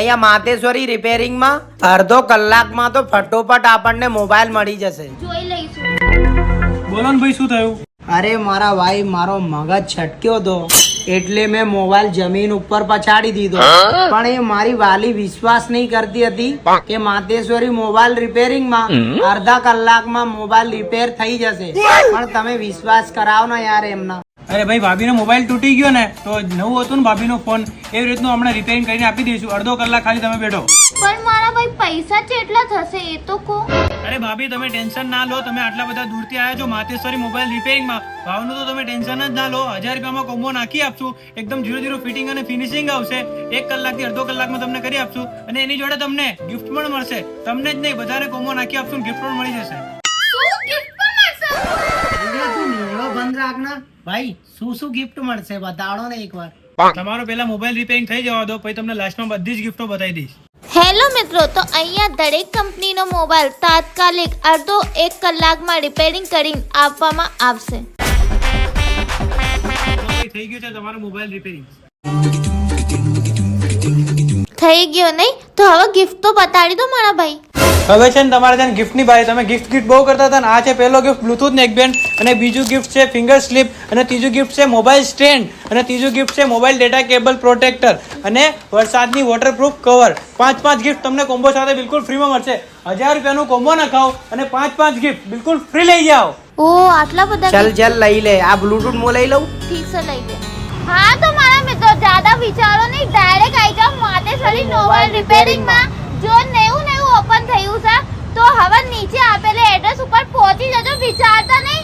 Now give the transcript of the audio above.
અહીંયા માતેશ્વરી રિપેરિંગ માં અડધો કલાકમાં તો ફટોફટ આપણને મોબાઈલ મળી જશે. જોઈ લઈશું. બોલો ને ભાઈ, શું થયું? અરે મારા ભાઈ, મારો મગજ છટક્યો હતો એટલે મેં મોબાઈલ જમીન ઉપર પછાડી દીધો. પણ એ મારી વાલી વિશ્વાસ નહીં કરતી હતી કે માતેશ્વરી મોબાઈલ રિપેરિંગ માં અડધા કલાકમાં મોબાઈલ રિપેર થઈ જશે. પણ તમે વિશ્વાસ કરાવો ને યાર એમના. અરે ભાઈ, ભાભીનો મોબાઈલ તૂટી ગયો ને તો નવું હતું ને ભાભીનો ફોન, એવી રીતનું હમણાં રિપેરિંગ કરીને આપી દઈશું. અડધો કલાક ખાલી તમે બેઠો. પણ મારા ભાઈ પૈસા કેટલા થશે એ તો કહો. અરે ભાભી, તમે ટેન્શન ના લો. તમે આટલા બધા દૂરથી આવ્યા છો માતેશ્વરી મોબાઈલ રિપેરિંગમાં, ભાવનું તો તમે ટેન્શન જ ના લો. 1000 રૂપિયામાં કોમ્બો નાખી આપશું. એકદમ 0-0 ફિટિંગ અને ફિનિશિંગ આવશે. 1 કલાકથી અડધો કલાકમાં તમને કરી આપશું. અને એની જોડે તમને ગિફ્ટ પણ મળશે. તમને જ નહીં, બધાને કોમ્બો નાખી આપશું, ગિફ્ટ પણ મળી જશે. શું ગિફ્ટ મળશે? તું મેળો બંધ રાખના ભાઈ. શું શું ગિફ્ટ મળશે બતાડો ને એકવાર. તમારો પહેલા મોબાઈલ રિપેરિંગ થઈ જવા દો, પછી તમને લાસ્ટમાં બધી જ ગિફ્ટો બતાવી દઈશ. હેલો મિત્રો, તો અહીંયા દરેક કંપનીનો મોબાઈલ તાત્કાલિક અડધો 1 કલાકમાં રિપેરિંગ કરીને આપવામાં આવશે. થઈ ગયું છે તમારો મોબાઈલ રિપેરિંગ. થઈ ગયો નહીં? તો હવે ગિફ્ટ તો બતાડી દો મારા ભાઈ. હવે છે ને તમારે છે ને ગિફ્ટની બારી. તમે ગિફ્ટ બહુ કરતા હતા ને. આ છે પહેલો ગિફ્ટ બ્લુટૂથ નેકબેન્ડ, અને બીજું ગિફ્ટ છે ફિંગર સ્લિપ, અને ત્રીજું ગિફ્ટ છે મોબાઈલ સ્ટેન્ડ, અને ત્રીજું ગિફ્ટ છે મોબાઈલ ડેટા કેબલ પ્રોટેક્ટર, અને વરસાદની વોટરપ્રૂફ કવર. 5 ગિફ્ટ તમને કોમ્બો સાથે બિલકુલ ફ્રીમાં મળશે. 1000 રૂપિયાનું કોમ્બો નખાવો અને 5 ગિફ્ટ બિલકુલ ફ્રી લઈ જાઓ. ઓ આટલા બધા. ચલ લઈ લે. આ બ્લુટૂથ મો લઈ લઉં. ઠીક છે, લઈ લે. હા તો મારા મિત્રો, જ્યાદા વિચારો નહીં, ડાયરેક્ટ આવી જાઓ માતેશ્વરી મોબાઈલ રિપેરિંગમાં. જો નવું ઓપન થયું છે તો હવે નીચે આપેલા એડ્રેસ ઉપર પહોંચી જજો. વિચારતા નહીં